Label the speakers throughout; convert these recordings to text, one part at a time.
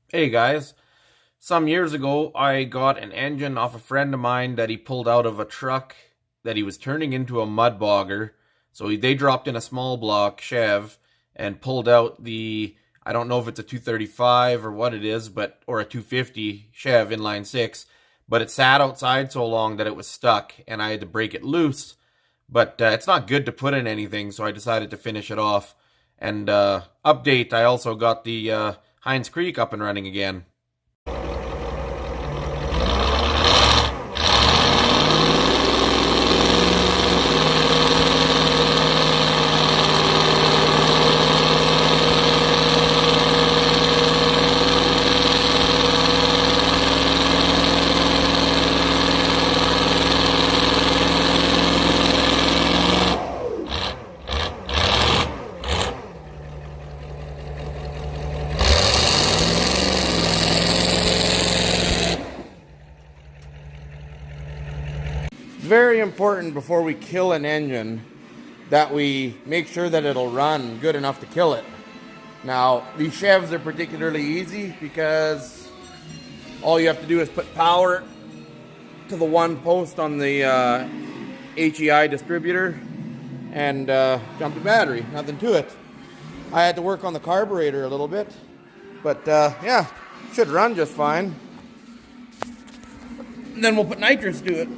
Speaker 1: Hey guys, some years ago I got an engine off a friend of mine that he pulled out of a truck that he was turning into a mud bogger. So they dropped in a small block Chev and pulled out I don't know if it's a 235 or what it is, or a 250 Chev inline 6, but it sat outside so long that it was stuck and I had to break it loose. But it's not good to put in anything, so I decided to finish it off. And update, I also got the Heinz Creek up and running again. Very important before we kill an engine that we make sure that it'll run good enough to kill it. Now, these Chevs are particularly easy because all you have to do is put power to the one post on the HEI distributor and jump the battery. Nothing to it. I had to work on the carburetor a little bit, but yeah, should run just fine. And then we'll put nitrous to it.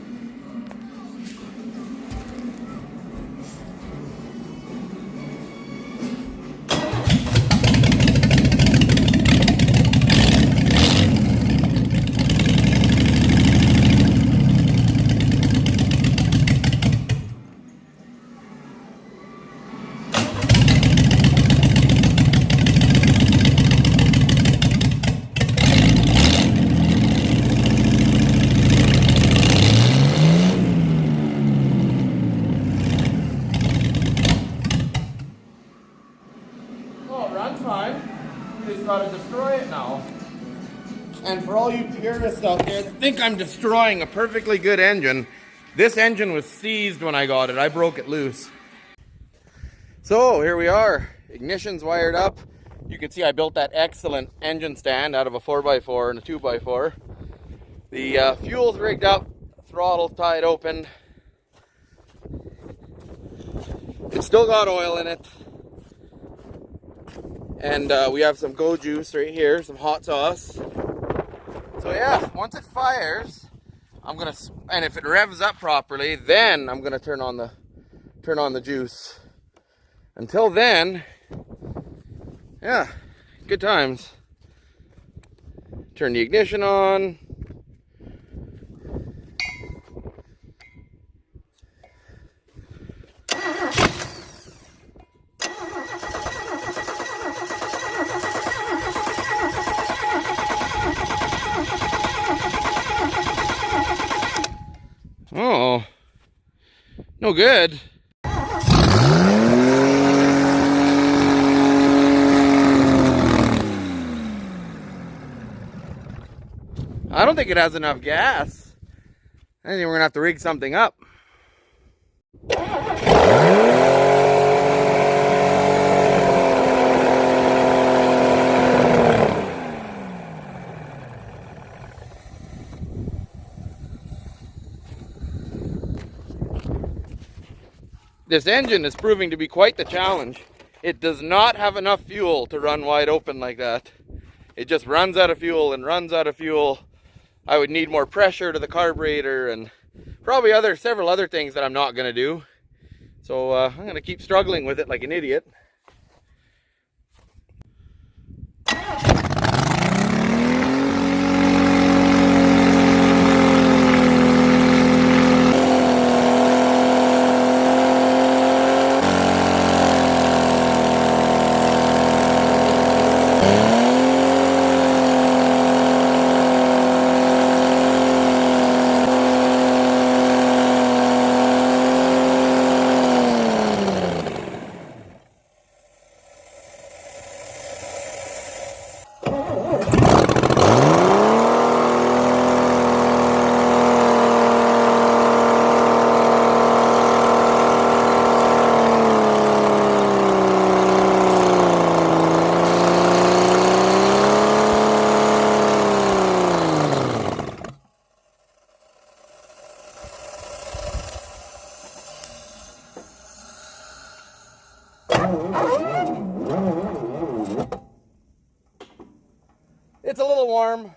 Speaker 1: Runs fine. We just gotta destroy it now. And for all you purists out there that think I'm destroying a perfectly good engine, this engine was seized when I got it. I broke it loose. So here we are. Ignition's wired up. You can see I built that excellent engine stand out of a 4x4 and a 2x4. The fuel's rigged up, throttle tied open. It's still got oil in it. And we have some go juice right here, some hot sauce. So yeah, once it fires, and if it revs up properly, then I'm gonna turn on the juice. Until then, yeah, good times. Turn the ignition on. Oh, no good. I don't think it has enough gas. I think we're gonna have to rig something up. This engine is proving to be quite the challenge. It does not have enough fuel to run wide open like that. It just runs out of fuel and runs out of fuel. I would need more pressure to the carburetor and probably several other things that I'm not gonna do. So I'm gonna keep struggling with it like an idiot. It's a little warm.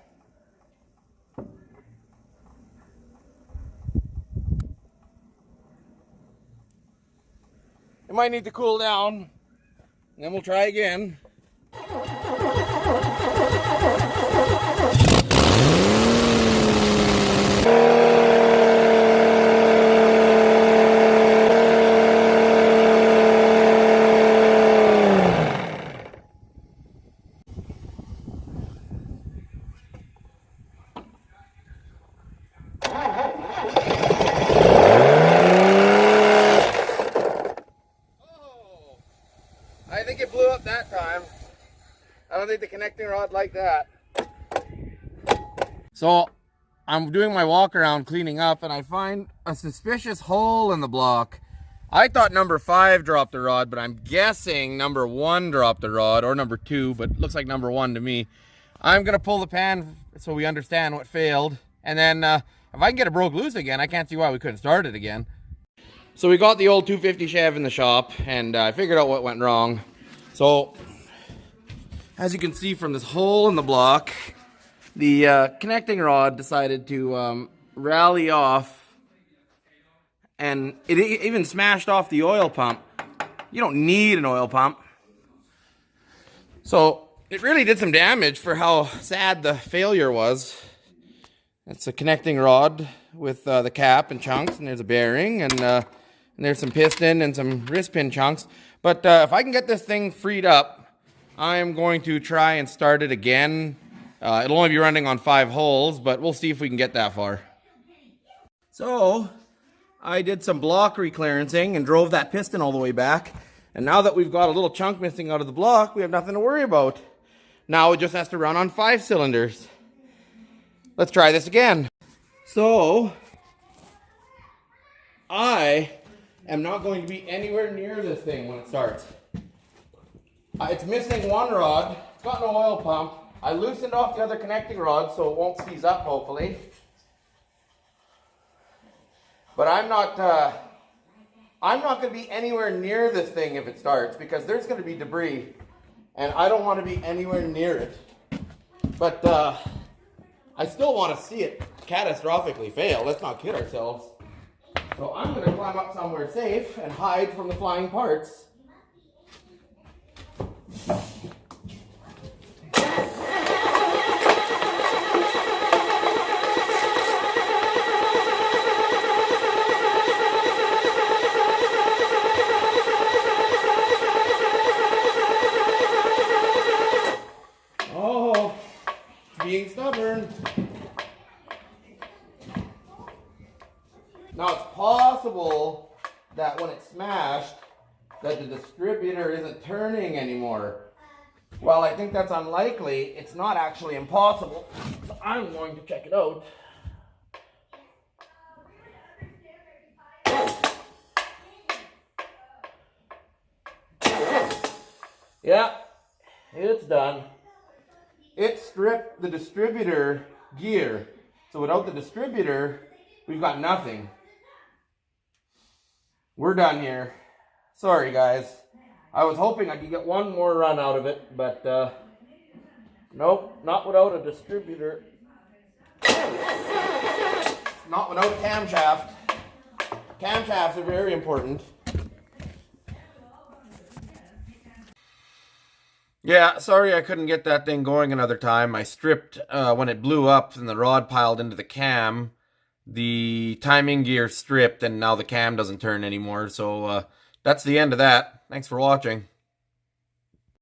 Speaker 1: It might need to cool down, and then we'll try again. I think it blew up that time. I don't think the connecting rod like that. So I'm doing my walk around cleaning up, and I find a suspicious hole in the block. I thought number 5 dropped the rod, but I'm guessing number 1 dropped the rod, or number 2, but it looks like number 1 to me. I'm gonna pull the pan so we understand what failed, and then if I can get it broke loose again, I can't see why we couldn't start it again. So we got the old 250 Chev in the shop, and I figured out what went wrong. So, as you can see from this hole in the block, the connecting rod decided to rally off, and it even smashed off the oil pump. You don't need an oil pump. So, it really did some damage for how sad the failure was. It's a connecting rod with the cap and chunks, and there's a bearing, and there's some piston and some wrist pin chunks. But if I can get this thing freed up, I'm going to try and start it again. It'll only be running on 5 holes, but we'll see if we can get that far. So, I did some block reclearancing and drove that piston all the way back. And now that we've got a little chunk missing out of the block, we have nothing to worry about. Now it just has to run on 5 cylinders. Let's try this again. So, I am not going to be anywhere near this thing when it starts. It's missing 1 rod. It's got no oil pump. I loosened off the other connecting rod so it won't seize up, hopefully. But I'm not going to be anywhere near this thing if it starts, because there's going to be debris, and I don't want to be anywhere near it. But I still want to see it catastrophically fail. Let's not kid ourselves. So I'm going to climb up somewhere safe and hide from the flying parts. Oh, being stubborn. Now it's possible that when it smashed, that the distributor isn't turning anymore. Well, I think that's unlikely. It's not actually impossible. So I'm going to check it out. Yeah, it's done. It stripped the distributor gear. So without the distributor, we've got nothing. We're done here. Sorry, guys. I was hoping I could get one more run out of it, but nope, not without a distributor. Not without a camshaft. Camshafts are very important. Yeah, sorry I couldn't get that thing going another time. I stripped, when it blew up and the rod piled into the cam, the timing gear stripped, and now the cam doesn't turn anymore. So that's the end of that. Thanks for watching.